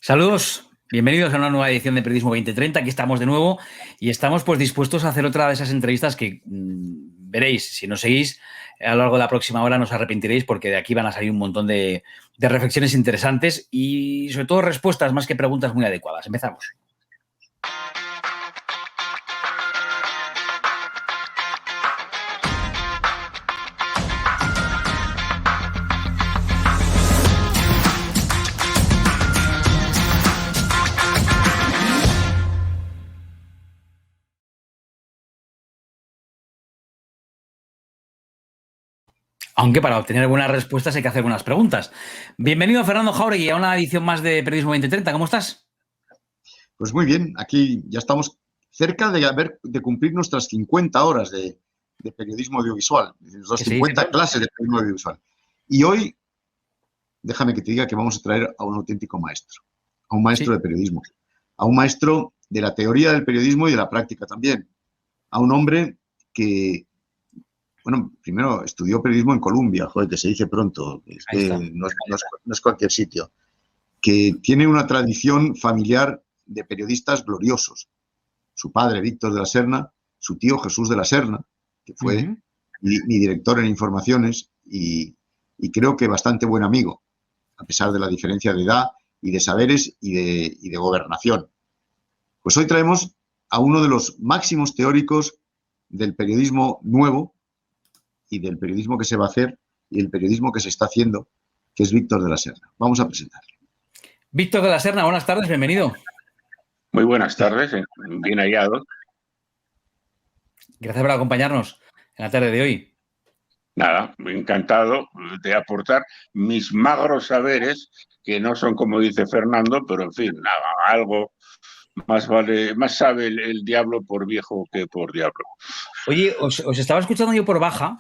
Saludos, bienvenidos a una nueva edición de Periodismo 2030. Aquí estamos de nuevo y estamos pues dispuestos a hacer otra de esas entrevistas que veréis, si nos seguís a lo largo de la próxima hora no os arrepentiréis porque de aquí van a salir un montón de reflexiones interesantes y sobre todo respuestas más que preguntas muy adecuadas. Empezamos. Aunque para obtener buenas respuestas hay que hacer buenas preguntas. Bienvenido, Fernando Jáuregui, a una edición más de Periodismo 2030. ¿Cómo estás? Pues muy bien, aquí ya estamos cerca de cumplir nuestras 50 horas de periodismo audiovisual, las 50 clases de periodismo audiovisual. Y hoy, déjame que te diga que vamos a traer a un auténtico maestro, a un maestro de periodismo, a un maestro de la teoría del periodismo y de la práctica también, a un hombre que, bueno, primero estudió periodismo en Columbia, joder, que se dice pronto, es que no es cualquier sitio, que tiene una tradición familiar de periodistas gloriosos. Su padre, Víctor de la Serna, su tío Jesús de la Serna, que fue mi director en informaciones y creo que bastante buen amigo, a pesar de la diferencia de edad y de saberes y de gobernación. Pues hoy traemos a uno de los máximos teóricos del periodismo nuevo y del periodismo que se va a hacer y el periodismo que se está haciendo, que es Víctor de la Serna. Vamos a presentarle. Víctor de la Serna, buenas tardes, bienvenido. Muy buenas tardes, bien hallado. Gracias por acompañarnos en la tarde de hoy. Nada, encantado de aportar mis magros saberes, que no son como dice Fernando, pero en fin, nada, algo más vale, más sabe el diablo por viejo que por diablo. Oye, os estaba escuchando yo por baja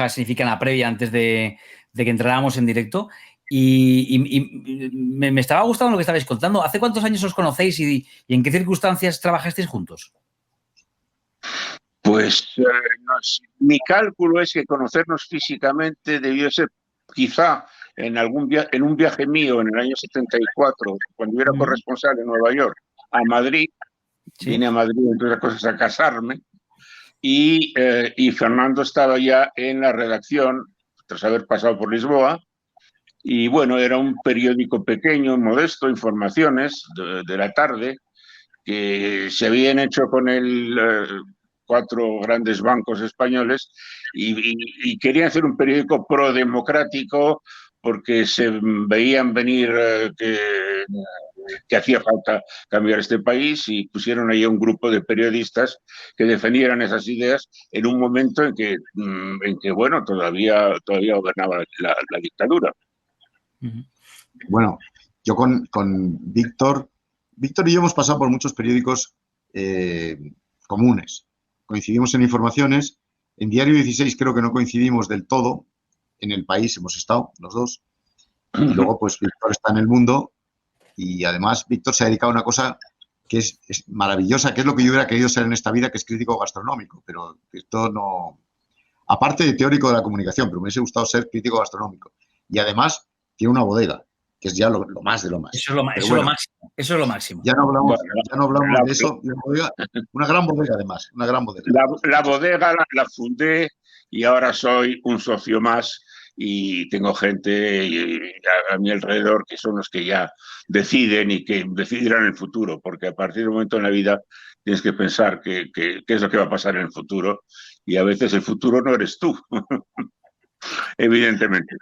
significa en la previa antes de que entráramos en directo, y me estaba gustando lo que estabais contando. ¿Hace cuántos años os conocéis y en qué circunstancias trabajasteis juntos? Pues mi cálculo es que conocernos físicamente debió ser quizá en un viaje mío en el año 74, cuando yo era corresponsal en Nueva York, a Madrid. Sí. Vine a Madrid, entre otras cosas, a casarme. Y Fernando estaba ya en la redacción, tras haber pasado por Lisboa. Y bueno, era un periódico pequeño, modesto, Informaciones, de la tarde, que se habían hecho con cuatro grandes bancos españoles y querían hacer un periódico prodemocrático porque se veían venir que hacía falta cambiar este país y pusieron ahí a un grupo de periodistas que defendieran esas ideas en un momento en que bueno, todavía gobernaba la dictadura. Bueno, yo con Víctor y yo hemos pasado por muchos periódicos comunes. Coincidimos en Informaciones, en Diario 16 creo que no coincidimos del todo, en El País hemos estado los dos, y luego pues Víctor está en El Mundo y además Víctor se ha dedicado a una cosa que es maravillosa, que es lo que yo hubiera querido ser en esta vida, que es crítico gastronómico, pero esto no... Aparte de teórico de la comunicación, pero me hubiese gustado ser crítico gastronómico. Y además tiene una bodega, que es ya lo más de lo más. Eso es lo máximo. Eso es lo máximo. Ya no hablamos de eso. Una gran bodega, además. Una gran bodega. La bodega la fundé y ahora soy un socio más y tengo gente a mi alrededor que son los que ya deciden y que decidirán el futuro, porque a partir de un momento en la vida tienes que pensar qué es lo que va a pasar en el futuro y a veces el futuro no eres tú, evidentemente.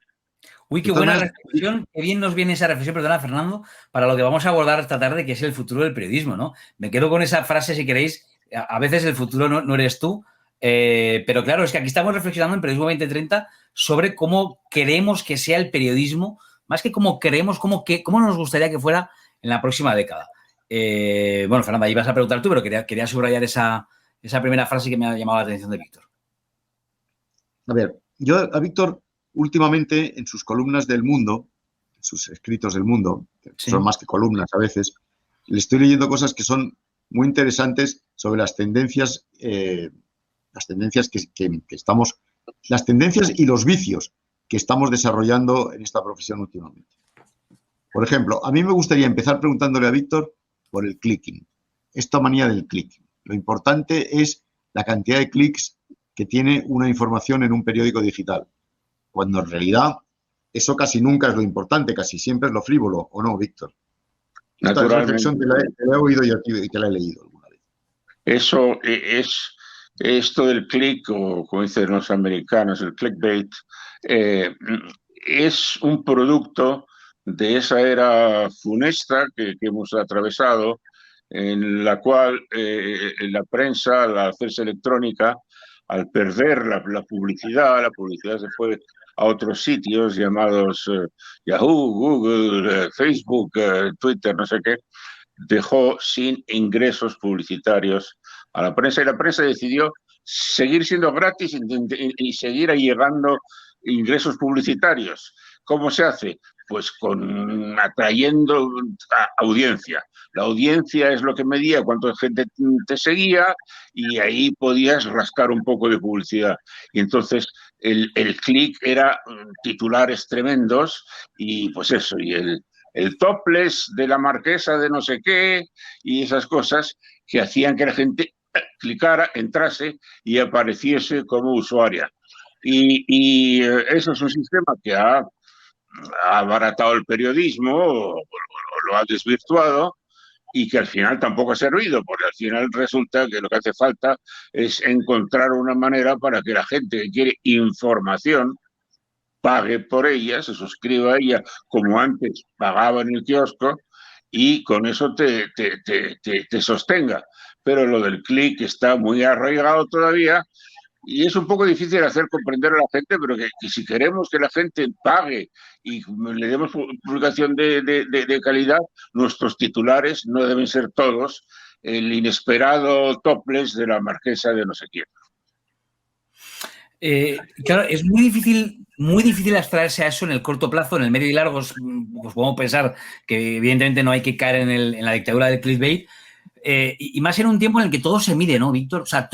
Uy, qué buena reflexión, qué bien nos viene esa reflexión, perdona, Fernando, para lo que vamos a abordar esta tarde, que es el futuro del periodismo, ¿no? Me quedo con esa frase, si queréis, a veces el futuro no eres tú, pero claro, es que aquí estamos reflexionando en Periodismo 2030 sobre cómo queremos que sea el periodismo, más que cómo queremos, cómo nos gustaría que fuera en la próxima década. Bueno, Fernando, ahí vas a preguntar tú, pero quería subrayar esa primera frase que me ha llamado la atención de Víctor. A ver, yo a Víctor... Últimamente, en sus columnas del Mundo, en sus escritos del Mundo, que son más que columnas a veces, le estoy leyendo cosas que son muy interesantes sobre las tendencias que estamos, las tendencias y los vicios que estamos desarrollando en esta profesión últimamente. Por ejemplo, a mí me gustaría empezar preguntándole a Víctor por el clicking, esta manía del click. Lo importante es la cantidad de clics que tiene una información en un periódico digital, cuando en realidad eso casi nunca es lo importante, casi siempre es lo frívolo, ¿o no, Víctor? Esta reflexión te la he oído yo y te la he leído alguna vez. Eso es esto del click, o como dicen los americanos, el clickbait, es un producto de esa era funesta que hemos atravesado, en la cual la prensa, la prensa electrónica, al perder la publicidad se fue a otros sitios llamados Yahoo, Google, Facebook, Twitter, no sé qué, dejó sin ingresos publicitarios a la prensa, y la prensa decidió seguir siendo gratis y seguir llegando ingresos publicitarios. ¿Cómo se hace? Pues atrayendo audiencia. La audiencia es lo que medía cuánta gente te seguía, y ahí podías rascar un poco de publicidad. Y entonces el click era titulares tremendos, y pues eso, y el topless de la marquesa de no sé qué, y esas cosas que hacían que la gente clicara, entrase y apareciese como usuaria. Y eso es un sistema que ha abaratado el periodismo, o lo ha desvirtuado, y que al final tampoco ha servido, porque al final resulta que lo que hace falta es encontrar una manera para que la gente que quiere información pague por ella, se suscriba a ella como antes pagaba en el kiosco, y con eso te sostenga. Pero lo del click está muy arraigado todavía, y es un poco difícil hacer comprender a la gente, pero que si queremos que la gente pague y le demos publicación de calidad, nuestros titulares no deben ser todos el inesperado topless de la marquesa de no sé quién. Claro, es muy difícil abstraerse a eso en el corto plazo. En el medio y largo, pues podemos pensar que evidentemente no hay que caer en la dictadura del clickbait, y más en un tiempo en el que todo se mide, ¿no, Víctor? O sea,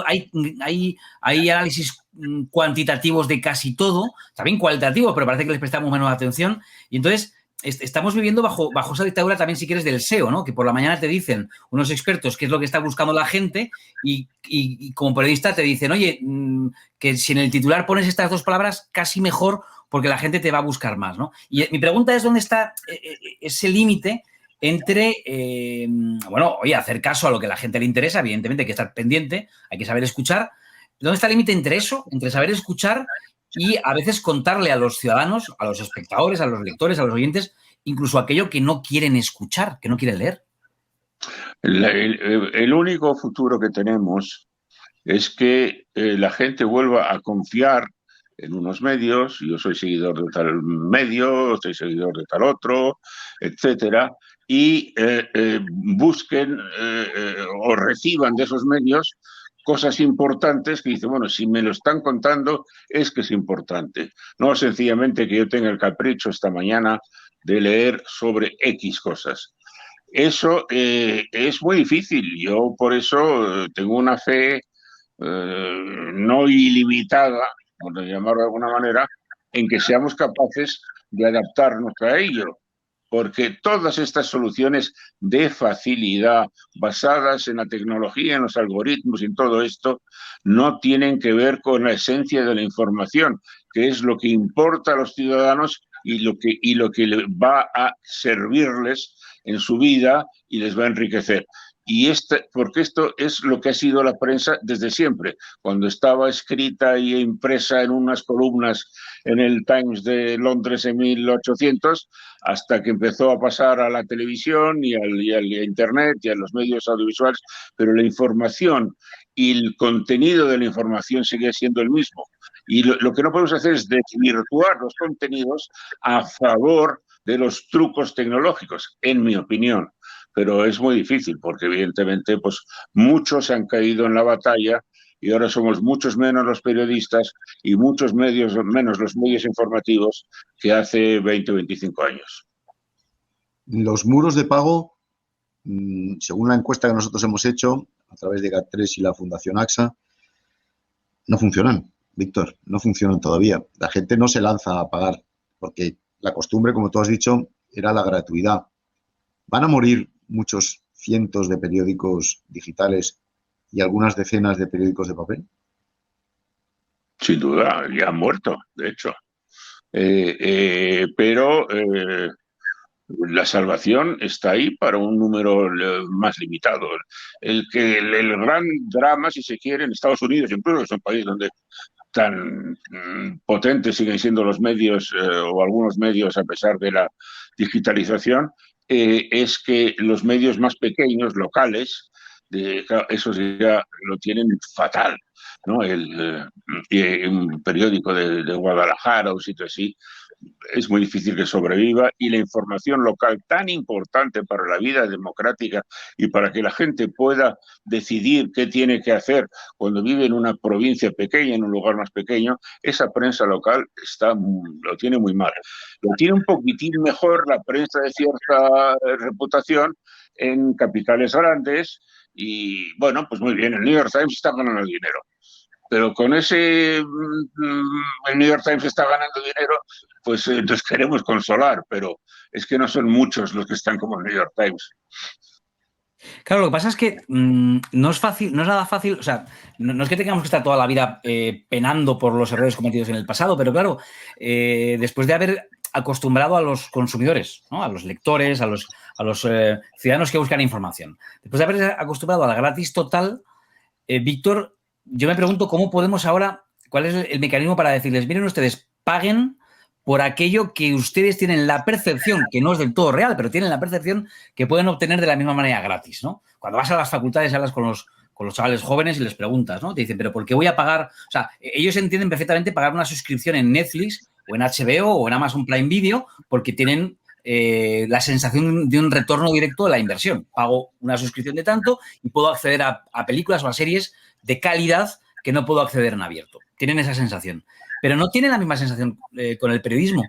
hay análisis cuantitativos de casi todo, también cualitativos, pero parece que les prestamos menos atención, y entonces estamos viviendo bajo esa dictadura también, si quieres, del SEO, ¿no? Que por la mañana te dicen unos expertos qué es lo que está buscando la gente, y como periodista te dicen, oye, que si en el titular pones estas dos palabras, casi mejor, porque la gente te va a buscar más, ¿no? Y mi pregunta es, ¿dónde está ese límite entre, oye, hacer caso a lo que a la gente le interesa? Evidentemente hay que estar pendiente, hay que saber escuchar. ¿Dónde está el límite entre eso, entre saber escuchar y a veces contarle a los ciudadanos, a los espectadores, a los lectores, a los oyentes, incluso aquello que no quieren escuchar, que no quieren leer? El único futuro que tenemos es que la gente vuelva a confiar en unos medios. Yo soy seguidor de tal medio, soy seguidor de tal otro, etcétera, y busquen o reciban de esos medios cosas importantes que dicen, bueno, si me lo están contando es que es importante. No sencillamente que yo tenga el capricho esta mañana de leer sobre X cosas. Eso es muy difícil. Yo por eso tengo una fe no ilimitada, por llamarlo de alguna manera, en que seamos capaces de adaptarnos a ello. Porque todas estas soluciones de facilidad basadas en la tecnología, en los algoritmos y en todo esto, no tienen que ver con la esencia de la información, que es lo que importa a los ciudadanos y lo que va a servirles en su vida y les va a enriquecer. Porque esto es lo que ha sido la prensa desde siempre. Cuando estaba escrita y impresa en unas columnas en el Times de Londres en 1800, hasta que empezó a pasar a la televisión y al Internet y a los medios audiovisuales, pero la información y el contenido de la información sigue siendo el mismo. Y lo que no podemos hacer es desvirtuar los contenidos a favor de los trucos tecnológicos, en mi opinión. Pero es muy difícil porque evidentemente pues muchos han caído en la batalla, y ahora somos muchos menos los periodistas y muchos menos los medios informativos que hace 20 o 25 años. Los muros de pago, según la encuesta que nosotros hemos hecho a través de GAT3 y la Fundación AXA, no funcionan, Víctor, no funcionan todavía. La gente no se lanza a pagar porque la costumbre, como tú has dicho, era la gratuidad. ¿Van a morir muchos cientos de periódicos digitales y algunas decenas de periódicos de papel? Sin duda, ya han muerto, de hecho. Pero la salvación está ahí para un número más limitado. El gran drama, si se quiere, en Estados Unidos, incluso es un país donde tan potentes siguen siendo los medios o algunos medios a pesar de la digitalización, es que los medios más pequeños, locales, esos ya lo tienen fatal, ¿no? Un periódico de Guadalajara o un sitio así, es muy difícil que sobreviva, y la información local, tan importante para la vida democrática y para que la gente pueda decidir qué tiene que hacer cuando vive en una provincia pequeña, en un lugar más pequeño, esa prensa local lo tiene muy mal. Lo tiene un poquitín mejor la prensa de cierta reputación en capitales grandes y, bueno, pues muy bien, el New York Times está ganando dinero. Pero con ese el New York Times está ganando dinero, pues nos queremos consolar, pero es que no son muchos los que están como el New York Times. Claro, lo que pasa es que no es fácil, no es nada fácil, o sea, no es que tengamos que estar toda la vida penando por los errores cometidos en el pasado, pero claro, después de haber acostumbrado a los consumidores, ¿no? A los lectores, a los ciudadanos que buscan información, después de haber acostumbrado a la gratis total, Víctor, yo me pregunto cómo podemos ahora, cuál es el mecanismo para decirles, miren ustedes, paguen por aquello que ustedes tienen la percepción, que no es del todo real, pero tienen la percepción que pueden obtener de la misma manera gratis, ¿no? Cuando vas a las facultades, hablas con los chavales jóvenes y les preguntas, ¿no? Te dicen, ¿pero por qué voy a pagar? O sea, ellos entienden perfectamente pagar una suscripción en Netflix o en HBO o en Amazon Prime Video porque tienen la sensación de un retorno directo de la inversión. Pago una suscripción de tanto y puedo acceder a películas o a series de calidad que no puedo acceder en abierto. Tienen esa sensación. Pero no tienen la misma sensación con el periodismo.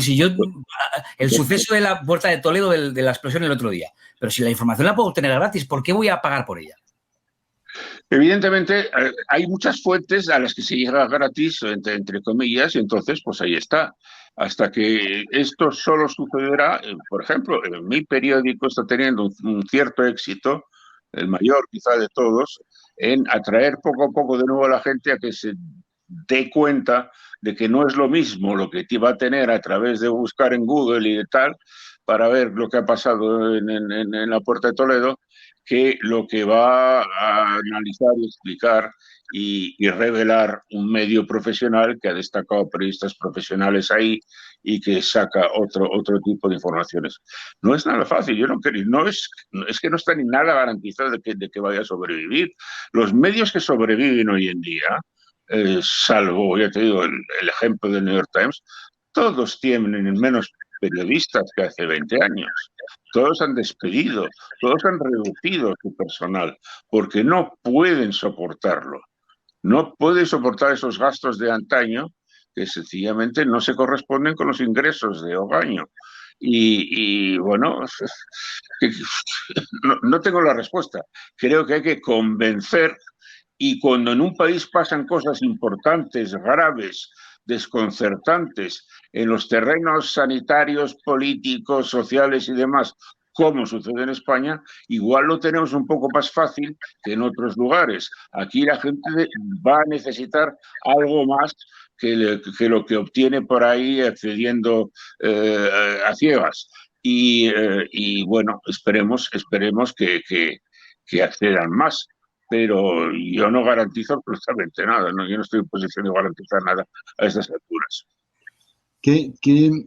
Si yo, el suceso de la Puerta de Toledo, de la explosión el otro día, pero si la información la puedo obtener gratis, ¿por qué voy a pagar por ella? Evidentemente, hay muchas fuentes a las que se llega gratis, entre comillas, y entonces, pues ahí está. Hasta que esto solo sucederá, por ejemplo, mi periódico está teniendo un cierto éxito, el mayor quizá de todos, en atraer poco a poco de nuevo a la gente a que se dé cuenta de que no es lo mismo lo que te va a tener a través de buscar en Google y de tal, para ver lo que ha pasado en la Puerta de Toledo, que lo que va a analizar y explicar y revelar un medio profesional que ha destacado periodistas profesionales ahí y que saca otro tipo de informaciones. No es nada fácil, yo no creo, es que no está ni nada garantizado de que vaya a sobrevivir. Los medios que sobreviven hoy en día, salvo, ya te digo, el ejemplo del New York Times, todos tienen menos periodistas que hace 20 años. Todos han despedido, todos han reducido su personal, porque no pueden soportarlo. No pueden soportar esos gastos de antaño que sencillamente no se corresponden con los ingresos de hogaño. Y bueno, no tengo la respuesta. Creo que hay que convencer, y cuando en un país pasan cosas importantes, graves, desconcertantes, en los terrenos sanitarios, políticos, sociales y demás, como sucede en España, igual lo tenemos un poco más fácil que en otros lugares. Aquí la gente va a necesitar algo más que lo que obtiene por ahí accediendo a ciegas. Y bueno, esperemos que accedan más. Pero yo no garantizo absolutamente nada, ¿no? Yo no estoy en posición de garantizar nada a estas alturas. ¿Qué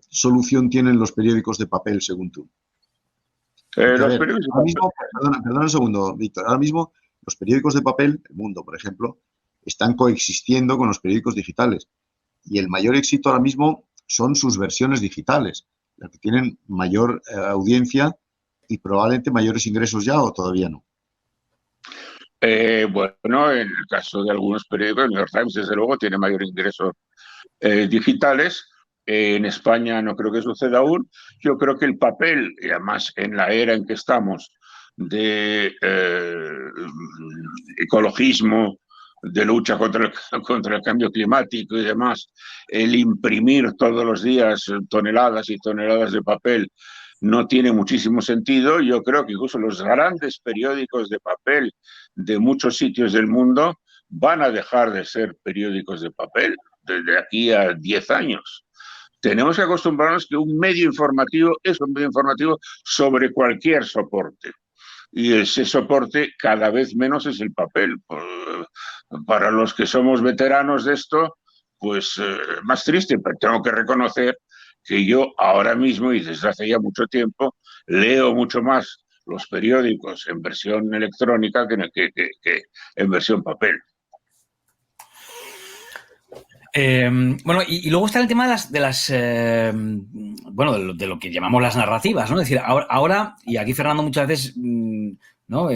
solución tienen los periódicos de papel, según tú? Perdona un segundo, Víctor. Ahora mismo los periódicos de papel, El Mundo, por ejemplo, están coexistiendo con los periódicos digitales. Y el mayor éxito ahora mismo son sus versiones digitales, las que tienen mayor audiencia y probablemente mayores ingresos ya, o todavía no. Bueno, en el caso de algunos periódicos, el New York Times, desde luego, tiene mayor ingresos digitales. En España no creo que suceda aún. Yo creo que el papel, y además en la era en que estamos, de ecologismo, de lucha contra el cambio climático y demás, el imprimir todos los días toneladas y toneladas de papel no tiene muchísimo sentido. Yo creo que incluso los grandes periódicos de papel de muchos sitios del mundo van a dejar de ser periódicos de papel desde aquí a 10 años. Tenemos que acostumbrarnos que un medio informativo es un medio informativo sobre cualquier soporte. Y ese soporte cada vez menos es el papel. Para los que somos veteranos de esto, pues más triste, pero tengo que reconocer que yo ahora mismo, y desde hace ya mucho tiempo, leo mucho más los periódicos en versión electrónica que en versión papel. Bueno, y luego está el tema de lo que llamamos las narrativas, ¿no? Es decir, ahora y aquí Fernando muchas veces, ¿no?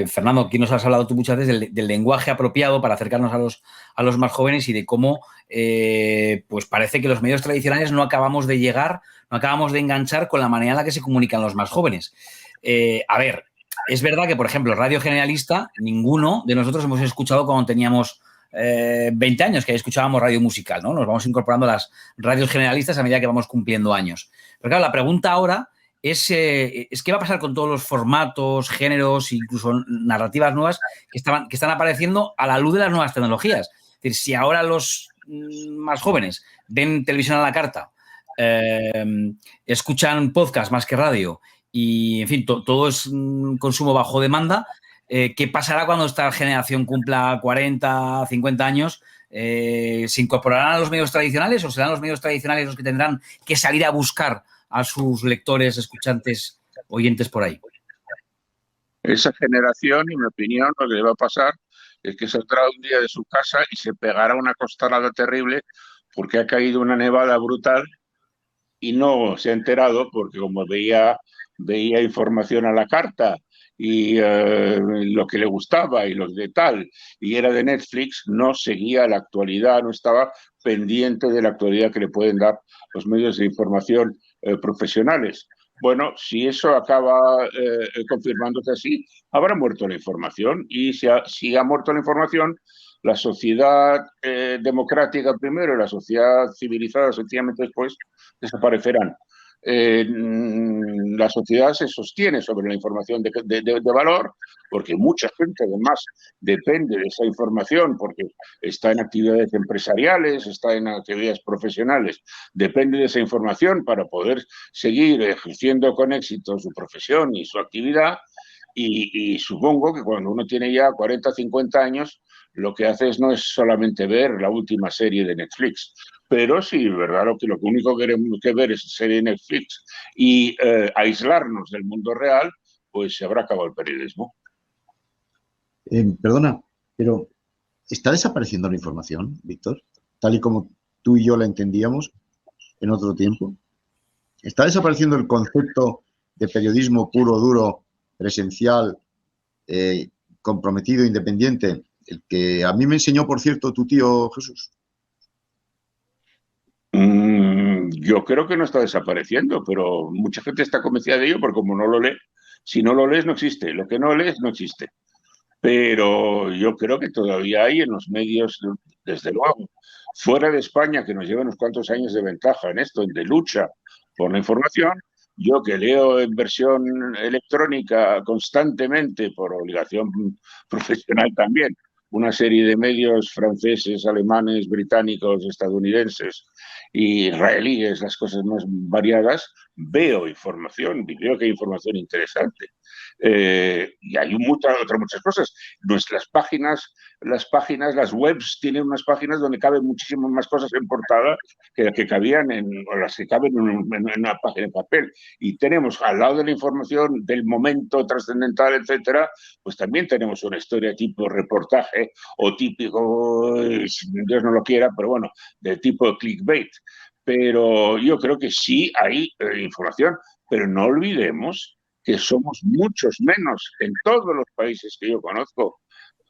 Fernando, aquí nos has hablado tú muchas veces del lenguaje apropiado para acercarnos a los más jóvenes y de cómo, pues parece que los medios tradicionales no acabamos de llegar, no acabamos de enganchar con la manera en la que se comunican los más jóvenes. A ver, es verdad que, por ejemplo, Radio Generalista, ninguno de nosotros hemos escuchado cuando teníamos 20 años que escuchábamos radio musical, ¿no? Nos vamos incorporando a las radios generalistas a medida que vamos cumpliendo años. Pero claro, la pregunta ahora es qué va a pasar con todos los formatos, géneros, incluso narrativas nuevas que están apareciendo a la luz de las nuevas tecnologías. Es decir, si ahora los más jóvenes ven televisión a la carta, escuchan podcast más que radio y, en fin, todo es consumo bajo demanda, ¿qué pasará cuando esta generación cumpla 40, 50 años? ¿Se incorporarán a los medios tradicionales o serán los medios tradicionales los que tendrán que salir a buscar a sus lectores, escuchantes, oyentes por ahí? Esa generación, en mi opinión, lo que le va a pasar es que saldrá un día de su casa y se pegará una costalada terrible porque ha caído una nevada brutal y no se ha enterado porque como veía información a la carta y lo que le gustaba y lo de tal, y era de Netflix, no seguía la actualidad, no estaba pendiente de la actualidad que le pueden dar los medios de información profesionales. Bueno, si eso acaba confirmándose así, habrá muerto la información y si ha muerto la información, la sociedad democrática primero y la sociedad civilizada sencillamente después desaparecerán. La sociedad se sostiene sobre la información de valor porque mucha gente además depende de esa información porque está en actividades empresariales, está en actividades profesionales, depende de esa información para poder seguir ejerciendo con éxito su profesión y su actividad y supongo que cuando uno tiene ya 40, 50 años lo que hace no es solamente ver la última serie de Netflix, pero sí, ¿verdad? Lo único que queremos que ver es serie de Netflix y aislarnos del mundo real, pues se habrá acabado el periodismo. Perdona, pero ¿está desapareciendo la información, Víctor? Tal y como tú y yo la entendíamos en otro tiempo. ¿Está desapareciendo el concepto de periodismo puro, duro, presencial, comprometido, independiente, el que a mí me enseñó, por cierto, tu tío Jesús? Yo creo que no está desapareciendo, pero mucha gente está convencida de ello porque como no lo lee, si no lo lees no existe, lo que no lees no existe. Pero yo creo que todavía hay en los medios, desde luego, fuera de España, que nos lleva unos cuantos años de ventaja en esto, de lucha por la información, yo que leo en versión electrónica constantemente, por obligación profesional también, una serie de medios franceses, alemanes, británicos, estadounidenses y israelíes, las cosas más variadas, veo información y veo que hay información interesante. Y hay muchas cosas. Nuestras páginas, las webs tienen unas páginas donde caben muchísimas más cosas en portada que las que cabían o las que caben en una página de papel. Y tenemos al lado de la información del momento trascendental, etcétera, pues también tenemos una historia tipo reportaje o típico, Dios no lo quiera, pero bueno, de tipo clickbait. Pero yo creo que sí hay información, pero no olvidemos que somos muchos menos en todos los países que yo conozco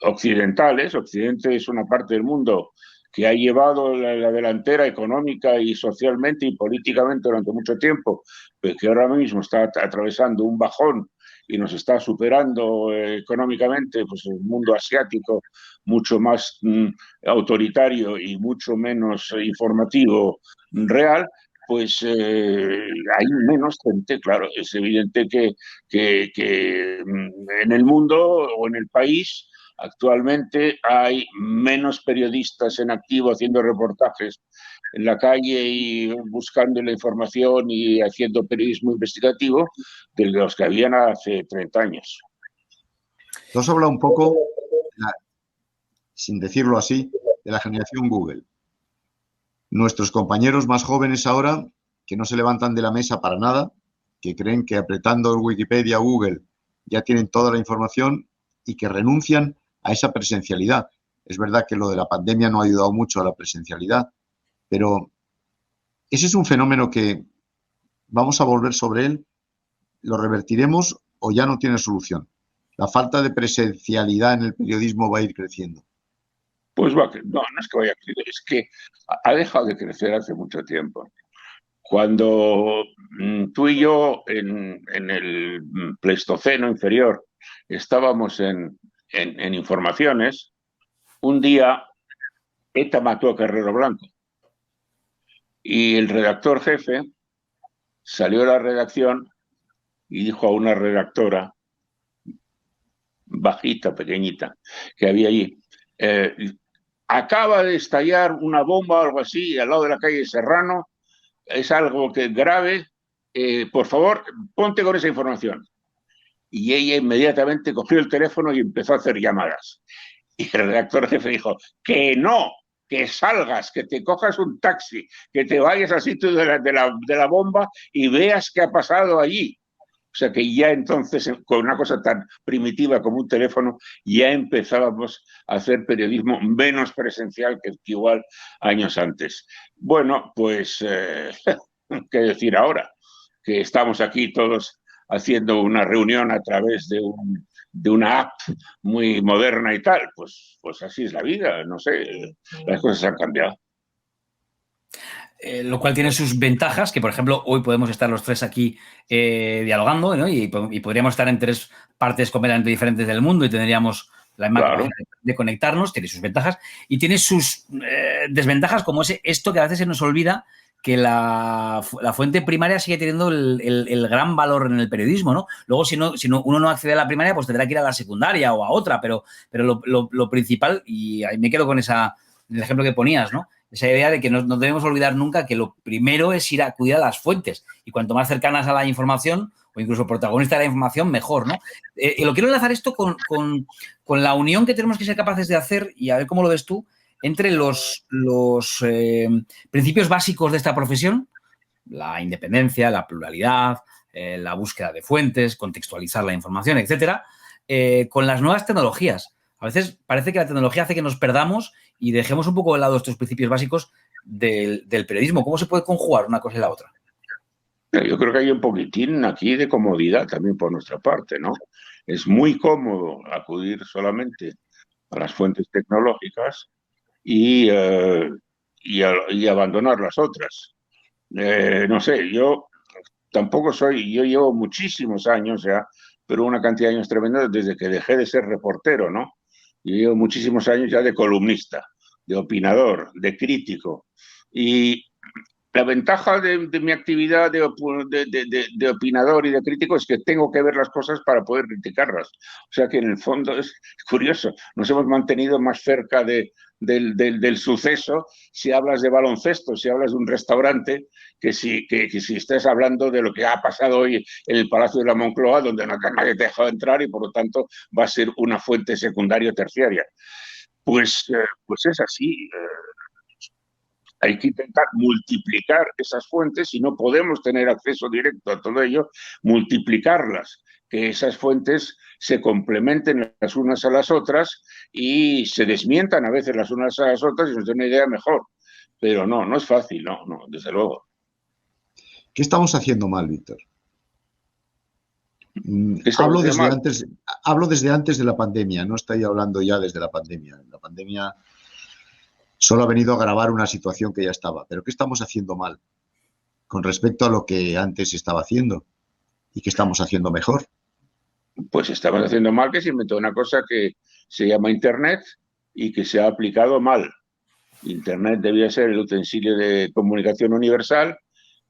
occidentales. Occidente es una parte del mundo que ha llevado la delantera económica y socialmente y políticamente durante mucho tiempo, pero que ahora mismo está atravesando un bajón y nos está superando económicamente, pues el mundo asiático, mucho más autoritario y mucho menos informativo real, pues hay menos gente, claro. Es evidente que en el mundo o en el país actualmente hay menos periodistas en activo haciendo reportajes en la calle y buscando la información y haciendo periodismo investigativo de los que habían hace 30 años. Tú has hablado un poco, sin decirlo así, de la generación Google. Nuestros compañeros más jóvenes ahora, que no se levantan de la mesa para nada, que creen que apretando Wikipedia o Google ya tienen toda la información y que renuncian a esa presencialidad. Es verdad que lo de la pandemia no ha ayudado mucho a la presencialidad, pero ese es un fenómeno que vamos a volver sobre él, lo revertiremos o ya no tiene solución. La falta de presencialidad en el periodismo va a ir creciendo. Pues no es que vaya a crecer, es que ha dejado de crecer hace mucho tiempo. Cuando tú y yo en el Pleistoceno inferior estábamos en informaciones, un día ETA mató a Carrero Blanco y el redactor jefe salió de la redacción y dijo a una redactora bajita, pequeñita, que había allí, acaba de estallar una bomba o algo así al lado de la calle Serrano, es algo que es grave, por favor, ponte con esa información. Y ella inmediatamente cogió el teléfono y empezó a hacer llamadas. Y el redactor jefe dijo, que no, que salgas, que te cojas un taxi, que te vayas al sitio de la bomba y veas qué ha pasado allí. O sea que ya entonces, con una cosa tan primitiva como un teléfono, ya empezábamos a hacer periodismo menos presencial que igual años antes. Bueno, pues, ¿qué decir ahora? Que estamos aquí todos haciendo una reunión a través de una app muy moderna y tal. Pues así es la vida, no sé, las cosas han cambiado. Lo cual tiene sus ventajas, que por ejemplo hoy podemos estar los tres aquí dialogando, ¿no? y podríamos estar en tres partes completamente diferentes del mundo y tendríamos la misma capacidad de conectarnos. Tiene sus ventajas y tiene sus desventajas, como esto que a veces se nos olvida, que la fuente primaria sigue teniendo el gran valor en el periodismo, ¿no? Luego, si uno no accede a la primaria, pues tendrá que ir a la secundaria o a otra, pero lo principal, y ahí me quedo con el ejemplo que ponías, ¿no? Esa idea de que no debemos olvidar nunca que lo primero es ir a acudir a las fuentes y cuanto más cercanas a la información o incluso protagonista de la información, mejor, ¿no? Y lo quiero enlazar esto con la unión que tenemos que ser capaces de hacer, y a ver cómo lo ves tú, entre los principios básicos de esta profesión, la independencia, la pluralidad, la búsqueda de fuentes, contextualizar la información, etcétera, con las nuevas tecnologías. A veces parece que la tecnología hace que nos perdamos y dejemos un poco de lado estos principios básicos del periodismo. ¿Cómo se puede conjugar una cosa y la otra? Yo creo que hay un poquitín aquí de comodidad también por nuestra parte, ¿no? Es muy cómodo acudir solamente a las fuentes tecnológicas y abandonar las otras. No sé, yo llevo muchísimos años ya, pero una cantidad de años tremenda desde que dejé de ser reportero, ¿no? Yo llevo muchísimos años ya de columnista, de opinador, de crítico. Y la ventaja de mi actividad de opinador y de crítico es que tengo que ver las cosas para poder criticarlas. O sea que en el fondo es curioso, nos hemos mantenido más cerca del suceso si hablas de baloncesto, si hablas de un restaurante, que si estás hablando de lo que ha pasado hoy en el Palacio de la Moncloa, donde nadie te ha dejado entrar y por lo tanto va a ser una fuente secundaria o terciaria. Pues es así. Hay que intentar multiplicar esas fuentes, si no podemos tener acceso directo a todo ello, multiplicarlas, que esas fuentes se complementen las unas a las otras y se desmientan a veces las unas a las otras y nos den una idea mejor. Pero no es fácil, no, desde luego. ¿Qué estamos haciendo mal, Víctor? Hablo desde antes de la pandemia, no estoy hablando ya desde la pandemia. La pandemia solo ha venido a agravar una situación que ya estaba. Pero ¿qué estamos haciendo mal con respecto a lo que antes se estaba haciendo y qué estamos haciendo mejor? Pues estamos haciendo mal, que se inventó una cosa que se llama Internet y que se ha aplicado mal. Internet debía ser el utensilio de comunicación universal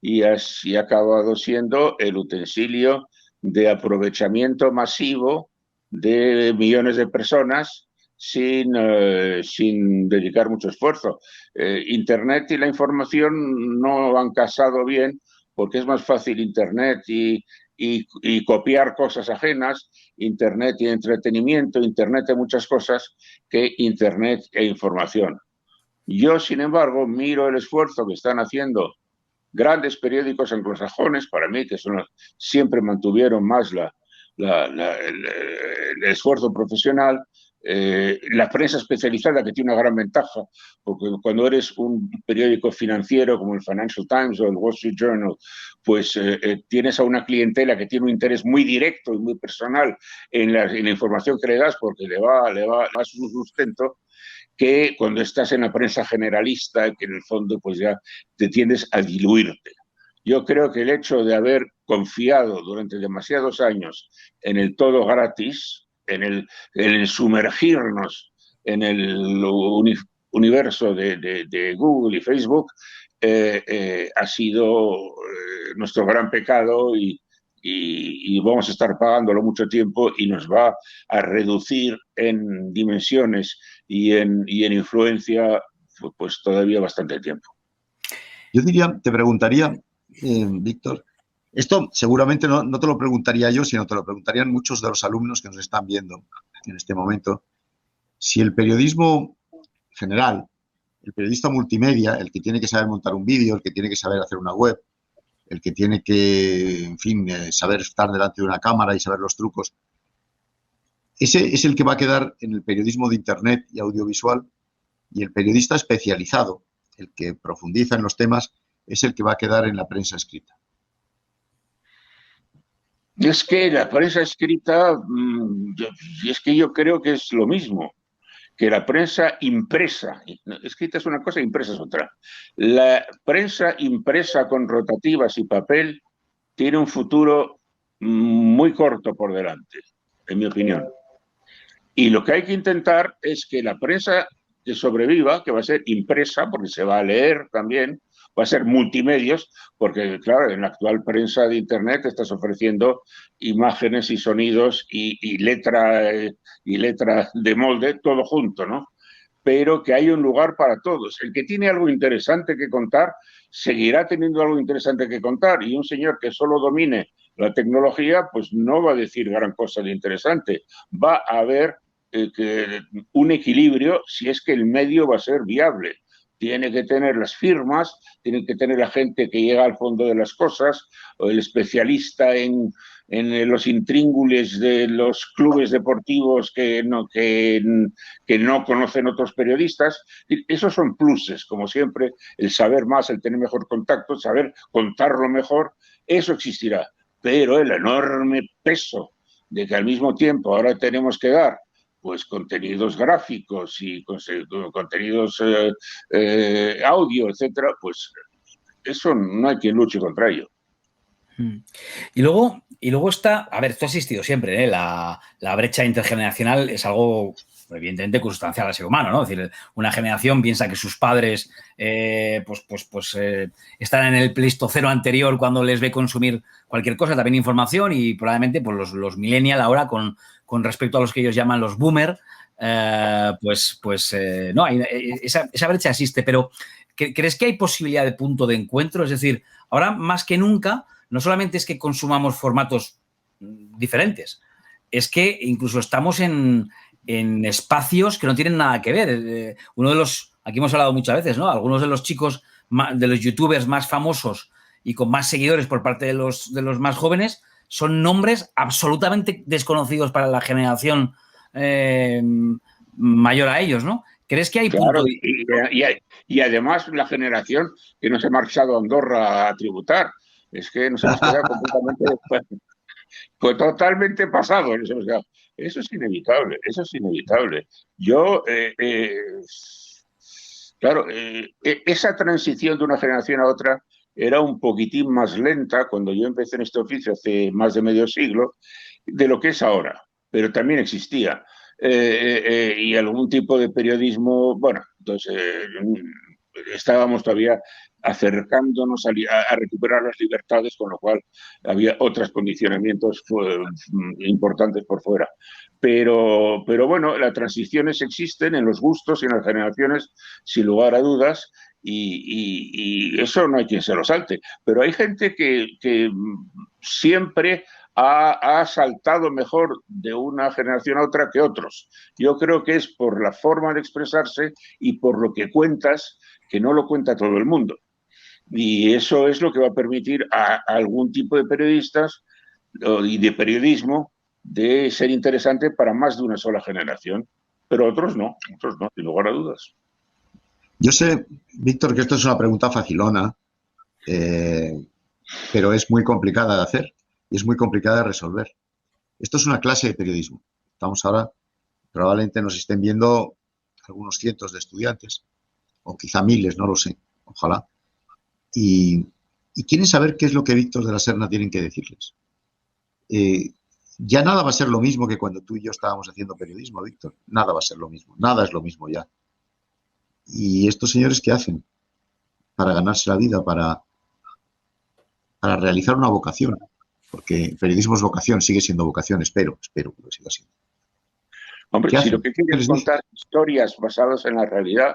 y así ha acabado siendo el utensilio de aprovechamiento masivo de millones de personas sin dedicar mucho esfuerzo. Internet y la información no han casado bien porque es más fácil Internet y copiar cosas ajenas, Internet y entretenimiento, Internet de muchas cosas, que Internet e información. Yo, sin embargo, miro el esfuerzo que están haciendo grandes periódicos anglosajones, para mí, que son siempre mantuvieron más el esfuerzo profesional, la prensa especializada, que tiene una gran ventaja, porque cuando eres un periódico financiero como el Financial Times o el Wall Street Journal, pues tienes a una clientela que tiene un interés muy directo y muy personal en la información que le das, porque le va su sustento, que cuando estás en la prensa generalista, que en el fondo pues ya te tiendes a diluirte. Yo creo que el hecho de haber confiado durante demasiados años en el todo gratis, en el sumergirnos en el universo de Google y Facebook, ha sido nuestro gran pecado y vamos a estar pagándolo mucho tiempo y nos va a reducir en dimensiones y en influencia pues todavía bastante tiempo. Yo diría, te preguntaría, Víctor, esto seguramente no te lo preguntaría yo, sino te lo preguntarían muchos de los alumnos que nos están viendo en este momento. Si el periodismo general, el periodista multimedia, el que tiene que saber montar un vídeo, el que tiene que saber hacer una web, el que tiene que, en fin, saber estar delante de una cámara y saber los trucos, ese es el que va a quedar en el periodismo de Internet y audiovisual, y el periodista especializado, el que profundiza en los temas, es el que va a quedar en la prensa escrita. Es que la prensa escrita, es que yo creo que es lo mismo que la prensa impresa. Escrita es una cosa, impresa es otra. La prensa impresa con rotativas y papel tiene un futuro muy corto por delante, en mi opinión. Y lo que hay que intentar es que la prensa que sobreviva, que va a ser impresa, porque se va a leer también, va a ser multimedios, porque claro, en la actual prensa de Internet estás ofreciendo imágenes y sonidos y letra de molde, todo junto, ¿no? Pero que hay un lugar para todos. El que tiene algo interesante que contar, seguirá teniendo algo interesante que contar, y un señor que solo domine la tecnología, pues no va a decir gran cosa de interesante. Va a haber un equilibrio si es que el medio va a ser viable. Tiene que tener las firmas, tiene que tener la gente que llega al fondo de las cosas, o el especialista en los intríngulis de los clubes deportivos que no conocen otros periodistas. Esos son pluses, como siempre, el saber más, el tener mejor contacto, saber contarlo mejor, eso existirá. Pero el enorme peso de que al mismo tiempo ahora tenemos que dar pues contenidos gráficos y contenidos audio, etcétera, pues eso no hay quien luche contra ello. Y luego está, a ver, esto ha existido siempre, ¿eh? La brecha intergeneracional es algo evidentemente consustancial al ser humano, ¿no? Es decir, una generación piensa que sus padres están en el Pleistoceno anterior cuando les ve consumir cualquier cosa, también información, y probablemente pues, los millennials ahora con respecto a los que ellos llaman los boomer, no, esa brecha existe, pero ¿crees que hay posibilidad de punto de encuentro? Es decir, ahora más que nunca, no solamente es que consumamos formatos diferentes, es que incluso estamos en espacios que no tienen nada que ver. Uno de los, aquí hemos hablado muchas veces, ¿no? Algunos de los chicos, de los youtubers más famosos y con más seguidores por parte de los más jóvenes, son nombres absolutamente desconocidos para la generación mayor a ellos, ¿no? ¿Crees que hay claro, punto? Y además la generación que nos ha marchado a Andorra a tributar. Es que nos hemos quedado totalmente pasados. Nos hemos quedado. Eso es inevitable, eso es inevitable. Yo, Claro, esa transición de una generación a otra era un poquitín más lenta cuando yo empecé en este oficio hace más de medio siglo de lo que es ahora, pero también existía. Y algún tipo de periodismo, bueno, entonces estábamos todavía acercándonos a recuperar las libertades, con lo cual había otros condicionamientos importantes por fuera. Pero bueno, las transiciones existen en los gustos y en las generaciones, sin lugar a dudas, y eso no hay quien se lo salte. Pero hay gente que siempre ha saltado mejor de una generación a otra que otros. Yo creo que es por la forma de expresarse y por lo que cuentas, que no lo cuenta todo el mundo. Y eso es lo que va a permitir a algún tipo de periodistas y de periodismo de ser interesante para más de una sola generación. Pero otros no, sin lugar a dudas. Yo sé, Víctor, que esto es una pregunta facilona, pero es muy complicada de hacer y es muy complicada de resolver. Esto es una clase de periodismo. Estamos ahora, probablemente nos estén viendo algunos cientos de estudiantes, o quizá miles, no lo sé, ojalá. Y quieren saber qué es lo que Víctor de la Serna tienen que decirles. Ya nada va a ser lo mismo que cuando tú y yo estábamos haciendo periodismo, Víctor. Nada va a ser lo mismo. Nada es lo mismo ya. ¿Y estos señores qué hacen? Para ganarse la vida, para realizar una vocación. Porque el periodismo es vocación, sigue siendo vocación, espero que lo siga siendo. Hombre, si lo que quieren es contar historias basadas en la realidad,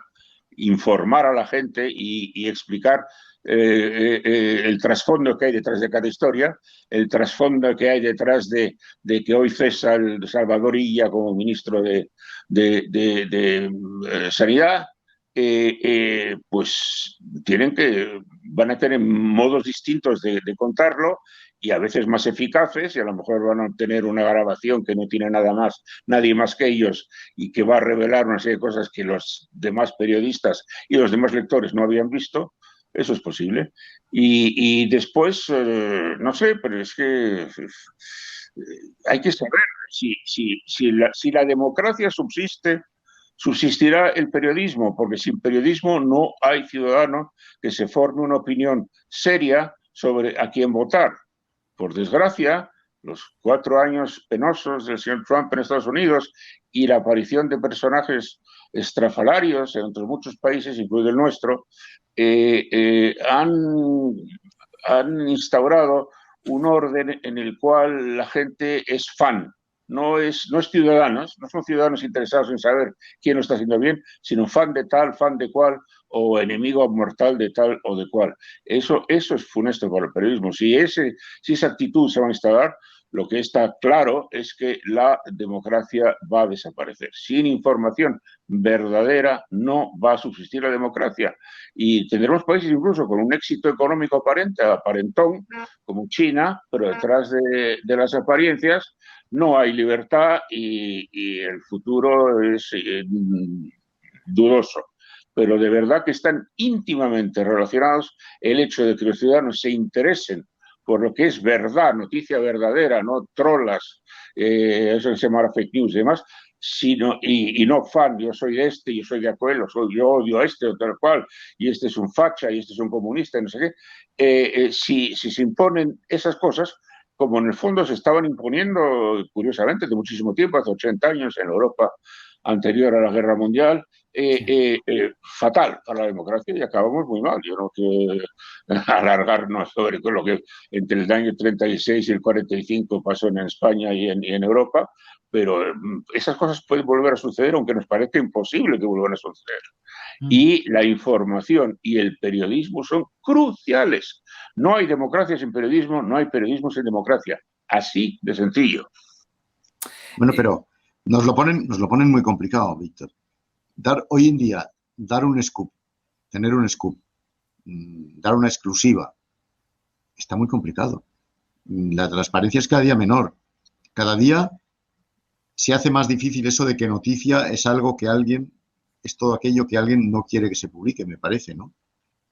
informar a la gente y explicar el trasfondo que hay detrás de cada historia, el trasfondo que hay detrás de que hoy cesa el Salvador Illa como ministro de Sanidad, pues van a tener modos distintos de contarlo y a veces más eficaces, y a lo mejor van a obtener una grabación que no tiene nadie más que ellos, y que va a revelar una serie de cosas que los demás periodistas y los demás lectores no habían visto. Eso es posible. Y después, no sé, pero es que hay que saber si la democracia subsistirá el periodismo, porque sin periodismo no hay ciudadano que se forme una opinión seria sobre a quién votar. Por desgracia, los 4 años penosos del señor Trump en Estados Unidos y la aparición de personajes estrafalarios en otros muchos países, incluido el nuestro, han instaurado un orden en el cual la gente es fan. No son ciudadanos interesados en saber quién lo está haciendo bien, sino fan de tal, fan de cual, o enemigo mortal de tal o de cual. Eso es funesto para el periodismo. Si esa actitud se va a instalar, lo que está claro es que la democracia va a desaparecer. Sin información verdadera no va a subsistir la democracia. Y tendremos países incluso con un éxito económico aparentón, como China, pero detrás de las apariencias no hay libertad y el futuro es dudoso. Pero de verdad que están íntimamente relacionados el hecho de que los ciudadanos se interesen por lo que es verdad, noticia verdadera, no trolas, eso se llama fake news y demás, y no fan, yo soy de este, yo soy de aquel, yo odio a este o tal cual, y este es un facha, y este es un comunista, no sé qué. Si se imponen esas cosas, como en el fondo se estaban imponiendo, curiosamente, de muchísimo tiempo, hace 80 años, en Europa anterior a la Guerra Mundial, fatal para la democracia y acabamos muy mal. Yo no quiero alargarnos sobre lo que entre el año 36 y el 45 pasó en España y en Europa, pero esas cosas pueden volver a suceder, aunque nos parezca imposible que vuelvan a suceder. Y la información y el periodismo son cruciales. No hay democracia sin periodismo, no hay periodismo sin democracia. Así de sencillo. Bueno, pero nos lo ponen muy complicado, Víctor. Hoy en día, dar un scoop, tener un scoop, dar una exclusiva, está muy complicado. La transparencia es cada día menor. Cada día se hace más difícil eso de que noticia es algo que es todo aquello que alguien no quiere que se publique, me parece, ¿no?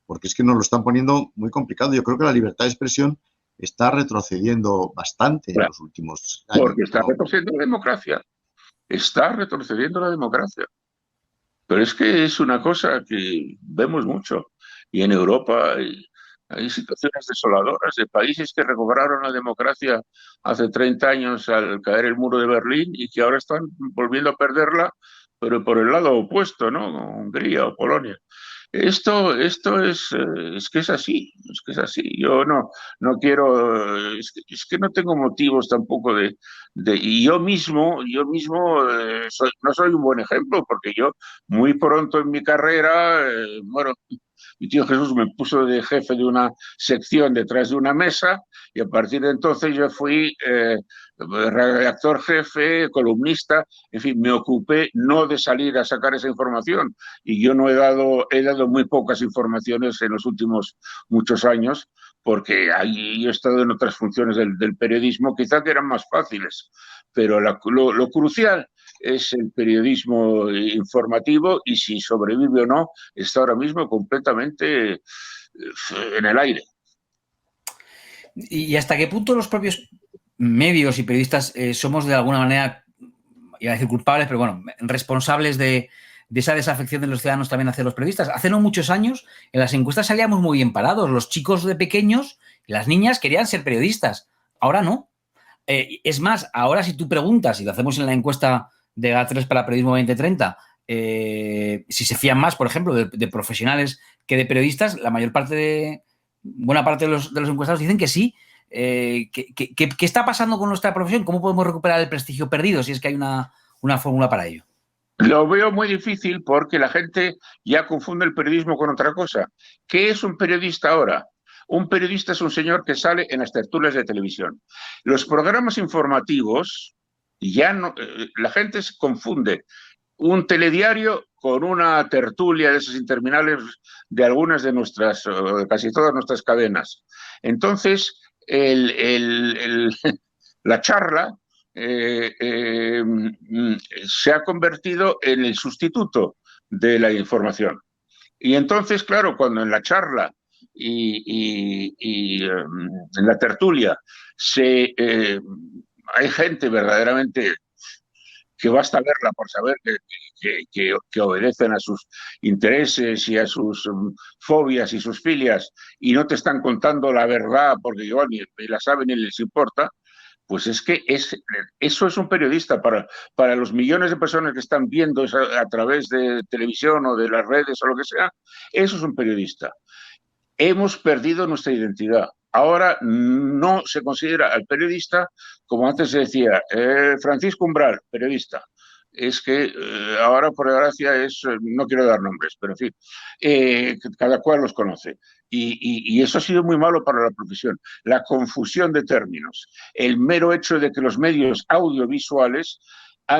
Porque es que nos lo están poniendo muy complicado. Yo creo que la libertad de expresión está retrocediendo bastante en los últimos años. Porque está retrocediendo la democracia. Está retrocediendo la democracia. Pero es que es una cosa que vemos mucho. Y en Europa hay situaciones desoladoras de países que recobraron la democracia hace 30 años al caer el muro de Berlín y que ahora están volviendo a perderla, pero por el lado opuesto, ¿no? Hungría o Polonia. Esto es que es así, es que es así. Yo no quiero, es que no tengo motivos tampoco y yo mismo no soy un buen ejemplo, porque yo muy pronto en mi carrera, bueno, mi tío Jesús me puso de jefe de una sección detrás de una mesa y a partir de entonces yo fui redactor jefe, columnista, en fin, me ocupé no de salir a sacar esa información y yo no he dado muy pocas informaciones en los últimos muchos años porque ahí yo he estado en otras funciones del periodismo, quizá que eran más fáciles, pero lo crucial es el periodismo informativo y si sobrevive o no está ahora mismo completamente en el aire. ¿Y hasta qué punto los propios medios y periodistas somos de alguna manera, iba a decir culpables, pero bueno, responsables de esa desafección de los ciudadanos también hacia los periodistas? Hace no muchos años en las encuestas salíamos muy bien parados. Los chicos de pequeños y las niñas querían ser periodistas. Ahora no. Es más, ahora si tú preguntas, y lo hacemos en la encuesta de GA3 para Periodismo 2030, si se fían más, por ejemplo, de profesionales que de periodistas, la mayor parte buena parte de los encuestados dicen que sí. ¿Qué está pasando con nuestra profesión? ¿Cómo podemos recuperar el prestigio perdido si es que hay una fórmula para ello? Lo veo muy difícil porque la gente ya confunde el periodismo con otra cosa. ¿Qué es un periodista ahora? Un periodista es un señor que sale en las tertulias de televisión. Los programas informativos, ya no, la gente se confunde un telediario con una tertulia de esas interminables de algunas de nuestras, casi todas nuestras cadenas. Entonces, la charla se ha convertido en el sustituto de la información. Y entonces, claro, cuando en la charla y en la tertulia hay gente verdaderamente que basta verla por saber que obedecen a sus intereses y a sus fobias y sus filias y no te están contando la verdad porque igual ni la saben ni les importa, pues es que eso es un periodista para los millones de personas que están viendo a través de televisión o de las redes o lo que sea, eso es un periodista. Hemos perdido nuestra identidad. Ahora no se considera al periodista, como antes se decía, Francisco Umbral, periodista. Es que ahora, por desgracia, no quiero dar nombres, pero en fin, cada cual los conoce. Y eso ha sido muy malo para la profesión. La confusión de términos, el mero hecho de que los medios audiovisuales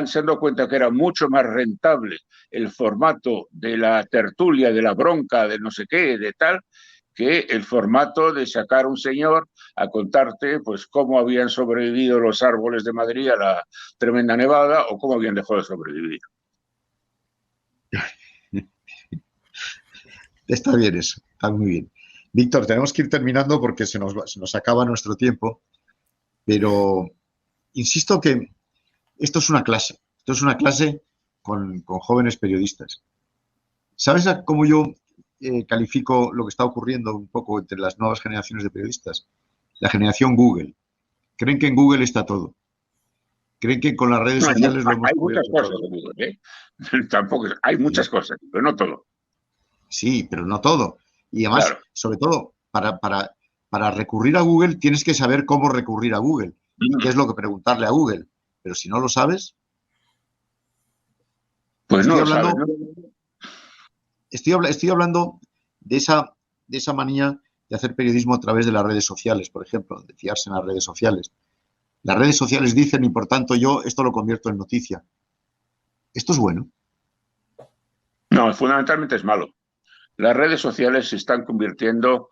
se han dado cuenta que era mucho más rentable el formato de la tertulia, de la bronca, de no sé qué, de tal, que el formato de sacar a un señor a contarte pues cómo habían sobrevivido los árboles de Madrid a la tremenda nevada o cómo habían dejado de sobrevivir. Está bien eso, está muy bien. Víctor, tenemos que ir terminando porque se nos acaba nuestro tiempo, pero insisto que esto es una clase con jóvenes periodistas. ¿Sabes cómo yo califico lo que está ocurriendo un poco entre las nuevas generaciones de periodistas? La generación Google. Creen que en Google está todo. Creen que con las redes sociales lo hemos descubierto. Hay muchas cosas en Google, ¿eh? Tampoco, hay muchas cosas, pero no todo. Sí, pero no todo. Y además, claro, sobre todo, para recurrir a Google tienes que saber cómo recurrir a Google. ¿Qué es lo que preguntarle a Google? Pero si no lo sabes... Pues no lo sabes, ¿no? Estoy hablando de esa manía de hacer periodismo a través de las redes sociales, por ejemplo, de fiarse en las redes sociales. Las redes sociales dicen y, por tanto, yo esto lo convierto en noticia. ¿Esto es bueno? No, fundamentalmente es malo. Las redes sociales se están convirtiendo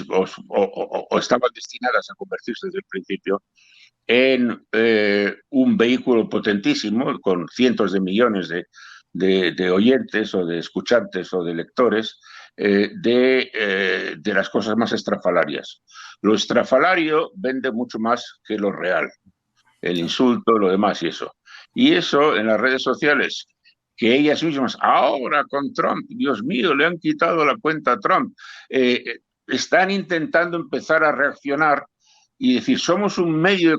o estaban destinadas a convertirse desde el principio en un vehículo potentísimo con cientos de millones de oyentes o de escuchantes o de lectores de las cosas más estrafalarias. Lo estrafalario vende mucho más que lo real, el insulto, lo demás y eso. Y eso en las redes sociales, que ellas mismas, ahora con Trump, Dios mío, le han quitado la cuenta a Trump, están intentando empezar a reaccionar y decir, somos un medio de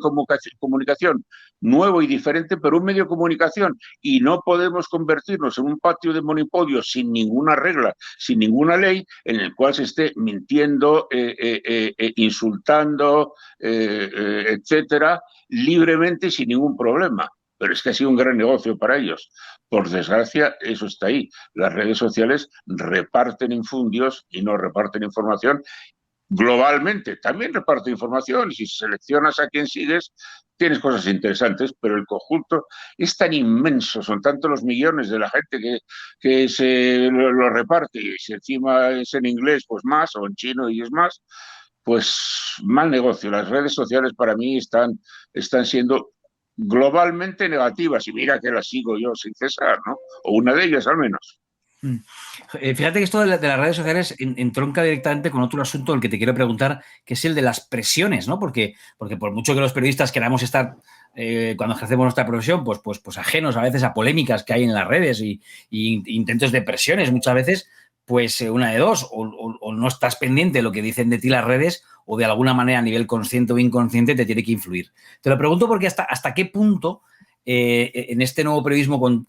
comunicación nuevo y diferente, pero un medio de comunicación, y no podemos convertirnos en un patio de monopolio sin ninguna regla, sin ninguna ley, en el cual se esté mintiendo, insultando, etcétera, libremente, sin ningún problema. Pero es que ha sido un gran negocio para ellos. Por desgracia, eso está ahí. Las redes sociales reparten infundios y no reparten información. Globalmente también reparte información, y si seleccionas a quien sigues tienes cosas interesantes, pero el conjunto es tan inmenso, son tantos los millones de la gente que se lo reparte, y si encima es en inglés pues más, o en chino y es más, pues mal negocio. Las redes sociales para mí están siendo globalmente negativas, y mira que las sigo yo sin cesar, ¿no? O una de ellas al menos. Fíjate que esto de las redes sociales entronca directamente con otro asunto del que te quiero preguntar, que es el de las presiones, ¿no? Porque por mucho que los periodistas queramos estar, cuando ejercemos nuestra profesión, pues ajenos a veces a polémicas que hay en las redes y intentos de presiones muchas veces, pues una de dos, o no estás pendiente de lo que dicen de ti las redes, o de alguna manera a nivel consciente o inconsciente te tiene que influir. Te lo pregunto porque hasta qué punto en este nuevo periodismo con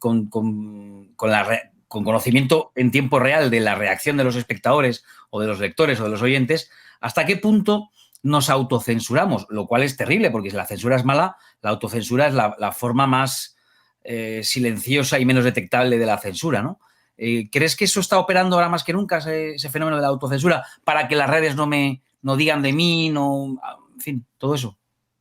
conocimiento en tiempo real de la reacción de los espectadores o de los lectores o de los oyentes, hasta qué punto nos autocensuramos, lo cual es terrible, porque si la censura es mala, la autocensura es la forma más silenciosa y menos detectable de la censura, ¿no? ¿Crees que eso está operando ahora más que nunca, ese fenómeno de la autocensura, para que las redes no digan de mí, en fin, todo eso?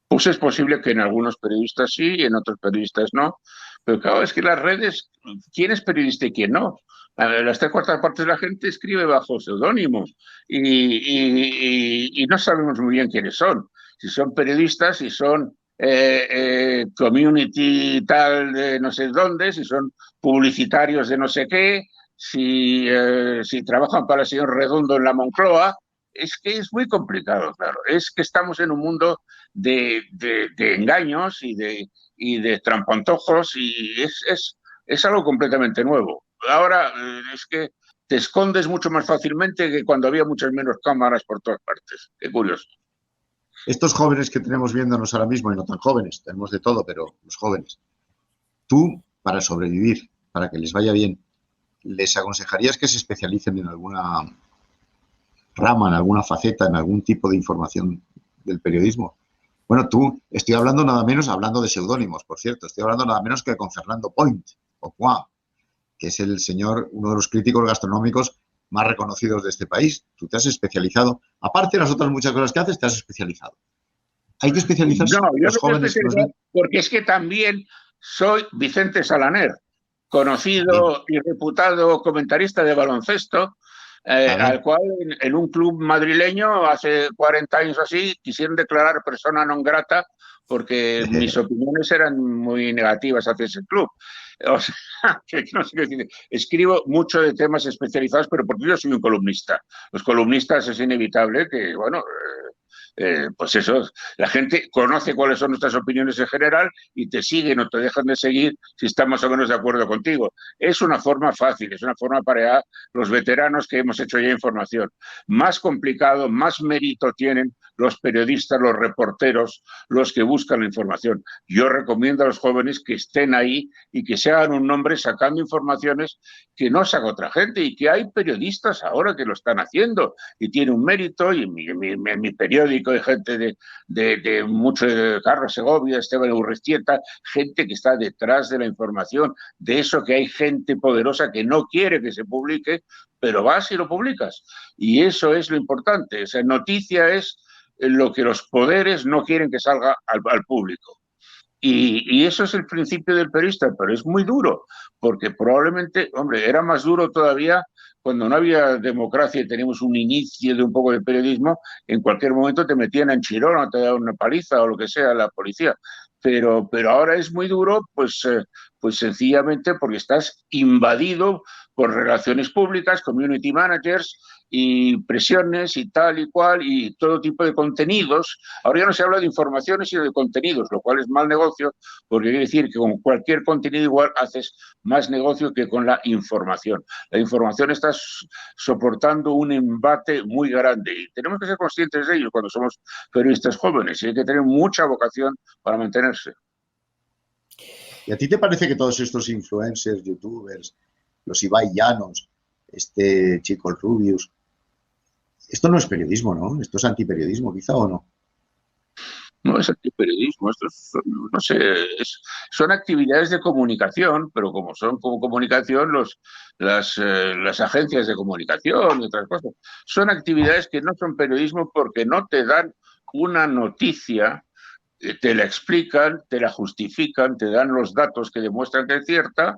Pues es posible que en algunos periodistas sí y en otros periodistas no. Pero claro, es que las redes, ¿quién es periodista y quién no? Las 3/4 partes de la gente escribe bajo seudónimos y no sabemos muy bien quiénes son. Si son periodistas, si son community tal de no sé dónde, si son publicitarios de no sé qué, si trabajan para el señor Redondo en la Moncloa. Es que es muy complicado, claro. Es que estamos en un mundo de engaños y de trampantojos, y es algo completamente nuevo. Ahora es que te escondes mucho más fácilmente que cuando había muchas menos cámaras por todas partes. Qué curioso. Estos jóvenes que tenemos viéndonos ahora mismo, y no tan jóvenes, tenemos de todo, pero los jóvenes, tú, para sobrevivir, para que les vaya bien, ¿les aconsejarías que se especialicen en alguna rama, en alguna faceta, en algún tipo de información del periodismo? Bueno, estoy hablando nada menos, hablando de seudónimos, por cierto, estoy hablando nada menos que con Fernando Point, o Point, que es el señor, uno de los críticos gastronómicos más reconocidos de este país. Tú te has especializado, aparte de las otras muchas cosas que haces, te has especializado. Hay que especializarse. No, yo no me especializo, porque es que también soy Vicente Salaner, conocido y reputado comentarista de baloncesto, al cual en un club madrileño hace 40 años así quisieron declarar persona non grata porque mis opiniones eran muy negativas hacia ese club. O sea, que no sé qué decir. Escribo mucho de temas especializados, pero porque yo soy un columnista. Los columnistas es inevitable que, bueno, pues eso, la gente conoce cuáles son nuestras opiniones en general y te siguen o te dejan de seguir si están más o menos de acuerdo contigo. Es una forma fácil, es una forma para los veteranos que hemos hecho ya información. Más complicado, más mérito tienen los periodistas, los reporteros, los que buscan la información. Yo recomiendo a los jóvenes que estén ahí y que se hagan un nombre sacando informaciones que no saca otra gente, y que hay periodistas ahora que lo están haciendo y tiene un mérito, y en mi periódico hay gente de mucho, de Carlos Segovia, Esteban Urrestieta, gente que está detrás de la información, de eso que hay gente poderosa que no quiere que se publique, pero vas y lo publicas. Y eso es lo importante. Esa noticia es lo que los poderes no quieren que salga al público. Y eso es el principio del periodista, pero es muy duro, porque probablemente, hombre, era más duro todavía cuando no había democracia y teníamos un inicio de un poco de periodismo. En cualquier momento te metían en Chirona, te daban una paliza o lo que sea la policía. Pero ahora es muy duro, pues sencillamente porque estás invadido por relaciones públicas, community managers, y presiones y tal y cual, y todo tipo de contenidos. Ahora ya no se habla de informaciones, sino de contenidos, lo cual es mal negocio, porque quiere decir que con cualquier contenido igual haces más negocio que con la información. La información está soportando un embate muy grande y tenemos que ser conscientes de ello cuando somos periodistas jóvenes, y hay que tener mucha vocación para mantenerse. ¿Y a ti te parece que todos estos influencers, youtubers, los Ibai Llanos, este chico el Rubius, esto no es periodismo, ¿no? Esto es antiperiodismo, quizá, ¿o no? No es antiperiodismo, esto es, no sé, son actividades de comunicación, pero como son como comunicación, las agencias de comunicación y otras cosas, son actividades que no son periodismo porque no te dan una noticia, te la explican, te la justifican, te dan los datos que demuestran que es cierta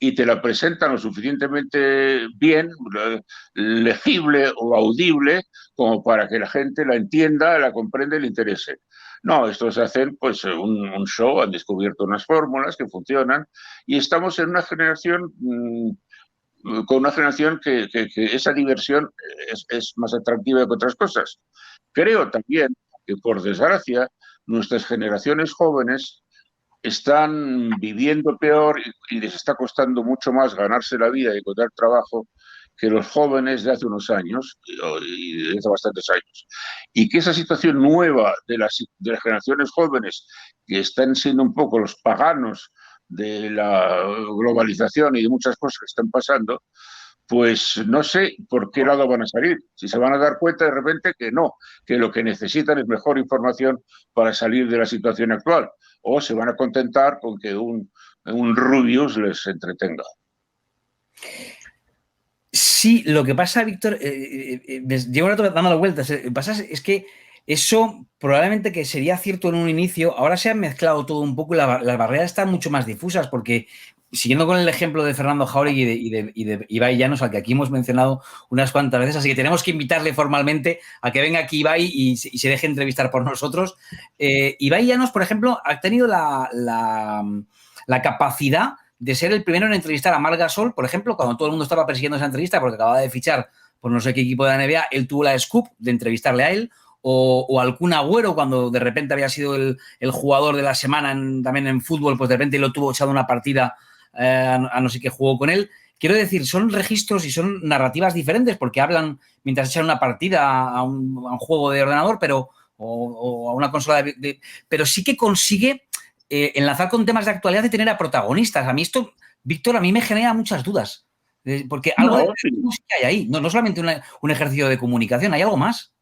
y te la presentan lo suficientemente bien, legible o audible, como para que la gente la entienda, la comprenda y le interese. No, estos hacen pues un show, han descubierto unas fórmulas que funcionan y estamos en una generación con una generación que esa diversión es más atractiva que otras cosas. Creo también que, por desgracia, nuestras generaciones jóvenes están viviendo peor y les está costando mucho más ganarse la vida y encontrar trabajo que los jóvenes de hace unos años y de hace bastantes años. Y que esa situación nueva de las generaciones jóvenes, que están siendo un poco los paganos de la globalización y de muchas cosas que están pasando, pues no sé por qué lado van a salir. Si se van a dar cuenta de repente que no, que lo que necesitan es mejor información para salir de la situación actual, o se van a contentar con que un Rubius les entretenga. Sí, lo que pasa, Víctor, llevo un rato dando vueltas. Lo que pasa es que eso probablemente que sería cierto en un inicio, ahora se han mezclado todo un poco y las barreras están mucho más difusas, porque siguiendo con el ejemplo de Fernando Jauregui y de Ibai Llanos, al que aquí hemos mencionado unas cuantas veces, así que tenemos que invitarle formalmente a que venga aquí Ibai y se deje entrevistar por nosotros. Ibai Llanos, por ejemplo, ha tenido la capacidad de ser el primero en entrevistar a Marc Gasol, por ejemplo, cuando todo el mundo estaba persiguiendo esa entrevista porque acababa de fichar por no sé qué equipo de la NBA, él tuvo la scoop de entrevistarle a él, o al Kun Agüero, cuando de repente había sido el jugador de la semana también en fútbol, pues de repente lo tuvo echado una partida a no sé qué jugó con él. Quiero decir, son registros y son narrativas diferentes porque hablan mientras echan una partida a un juego de ordenador, pero o a una consola pero sí que consigue enlazar con temas de actualidad y tener a protagonistas. A mí esto, Víctor, a mí me genera muchas dudas. Porque algo de música hay ahí. No solamente un ejercicio de comunicación, hay algo más.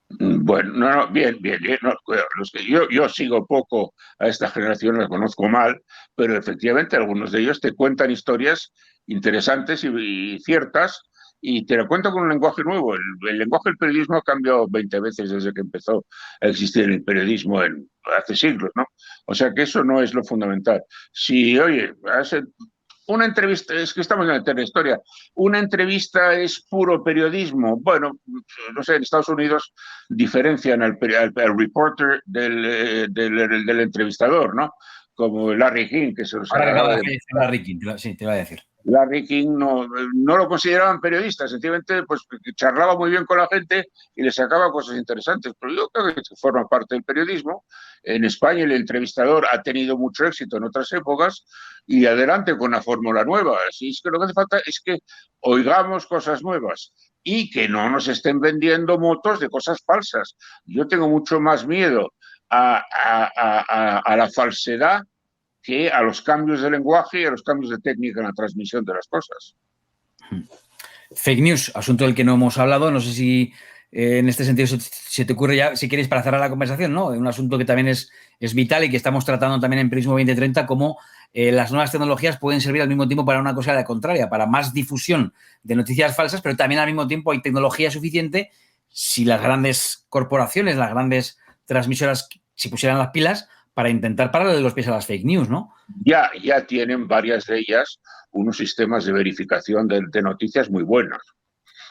Bueno, bien. No, los que yo sigo poco a esta generación, la conozco mal, pero efectivamente algunos de ellos te cuentan historias interesantes y ciertas y te lo cuento con un lenguaje nuevo. El lenguaje del periodismo ha cambiado 20 veces desde que empezó a existir el periodismo hace siglos, ¿no? O sea que eso no es lo fundamental. Si, oye, una entrevista, es que estamos en la historia, una entrevista es puro periodismo. Bueno, no sé, en Estados Unidos diferencian al reporter del entrevistador, ¿no? Como Larry King, que se los acaba de... Larry King, sí, te iba a decir. Larry King no lo consideraban periodista, sencillamente pues charlaba muy bien con la gente y le sacaba cosas interesantes, pero yo creo que forma parte del periodismo. En España el entrevistador ha tenido mucho éxito en otras épocas y adelante con la fórmula nueva. Así es que lo que hace falta es que oigamos cosas nuevas y que no nos estén vendiendo motos de cosas falsas. Yo tengo mucho más miedo a la falsedad que a los cambios de lenguaje y a los cambios de técnica en la transmisión de las cosas. Fake news, asunto del que no hemos hablado. No sé si en este sentido se te ocurre ya, si quieres, para cerrar la conversación, ¿no? Un asunto que también es vital y que estamos tratando también en Periodismo 2030, cómo las nuevas tecnologías pueden servir al mismo tiempo para una cosa de la contraria, para más difusión de noticias falsas, pero también al mismo tiempo hay tecnología suficiente si las grandes corporaciones, las grandes transmisoras, si pusieran las pilas, para intentar pararle los pies a las fake news, ¿no? Ya tienen varias de ellas unos sistemas de verificación de noticias muy buenos.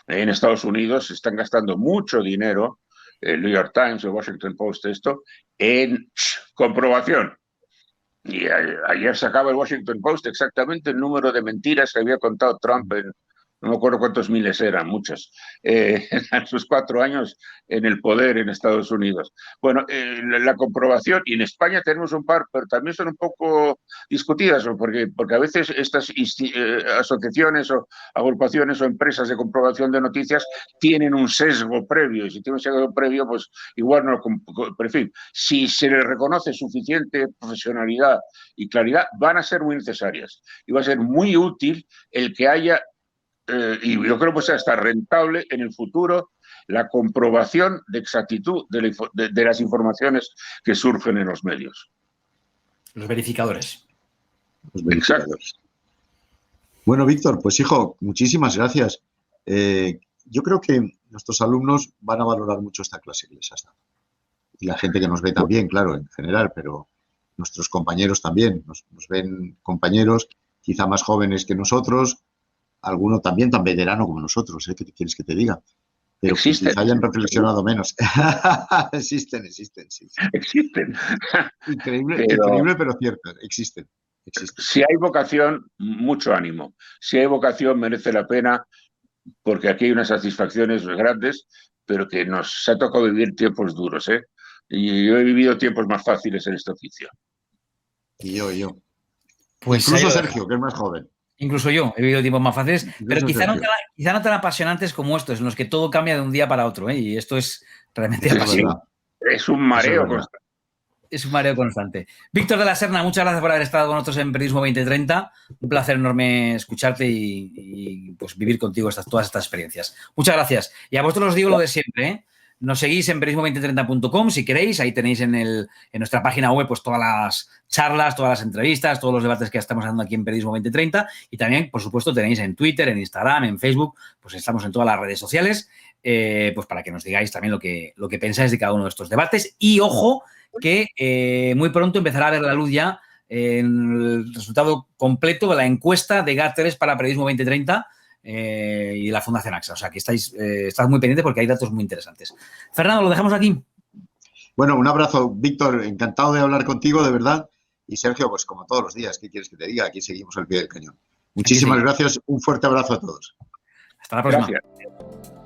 En Estados Unidos se están gastando mucho dinero, el New York Times, el Washington Post, en comprobación. Y ayer sacaba el Washington Post exactamente el número de mentiras que había contado Trump no me acuerdo cuántos miles eran, muchos, en sus 4 años en el poder en Estados Unidos. Bueno, la comprobación, y en España tenemos un par, pero también son un poco discutidas, porque a veces estas asociaciones o agrupaciones o empresas de comprobación de noticias tienen un sesgo previo, y si tienen un sesgo previo, pues igual no lo... Pero en fin, si se les reconoce suficiente profesionalidad y claridad, van a ser muy necesarias, y va a ser muy útil el que haya y yo creo que sea hasta rentable en el futuro la comprobación de exactitud de las informaciones que surgen en los medios. Los verificadores. Los verificadores. Exacto. Bueno, Víctor, pues hijo, muchísimas gracias. Yo creo que nuestros alumnos van a valorar mucho esta clase que les has dado. Y la gente que nos ve también, claro, en general, pero nuestros compañeros también. Nos ven compañeros quizá más jóvenes que nosotros, alguno también tan veterano como nosotros, ¿Qué quieres que te diga? Pero existen. Quizá hayan reflexionado menos. Existen. Increíble, pero cierto. Existen. Si hay vocación, mucho ánimo. Si hay vocación, merece la pena, porque aquí hay unas satisfacciones grandes, pero que nos ha tocado vivir tiempos duros, Y yo he vivido tiempos más fáciles en este oficio. Y yo. Pues incluso Sergio, que es más joven. Incluso yo he vivido tiempos más fáciles, pero quizá no tan apasionantes como estos, en los que todo cambia de un día para otro, Y esto es realmente apasionante. Es un mareo constante. Es un mareo constante. Víctor de la Serna, muchas gracias por haber estado con nosotros en Periodismo 2030. Un placer enorme escucharte y pues vivir contigo todas estas experiencias. Muchas gracias. Y a vosotros os digo lo de siempre, Nos seguís en periodismo2030.com si queréis. Ahí tenéis en nuestra página web pues todas las charlas, todas las entrevistas, todos los debates que estamos haciendo aquí en Periodismo 2030. Y también, por supuesto, tenéis en Twitter, en Instagram, en Facebook. Pues estamos en todas las redes sociales pues para que nos digáis también lo que pensáis de cada uno de estos debates. Y ojo que muy pronto empezará a ver la luz ya el resultado completo de la encuesta de GAT3 para Periodismo 2030 y la Fundación AXA. O sea, que estás muy pendiente porque hay datos muy interesantes. Fernando, ¿lo dejamos aquí? Bueno, un abrazo, Víctor. Encantado de hablar contigo, de verdad. Y Sergio, pues como todos los días, ¿qué quieres que te diga? Aquí seguimos al pie del cañón. Muchísimas gracias. Un fuerte abrazo a todos. Hasta la próxima. Gracias.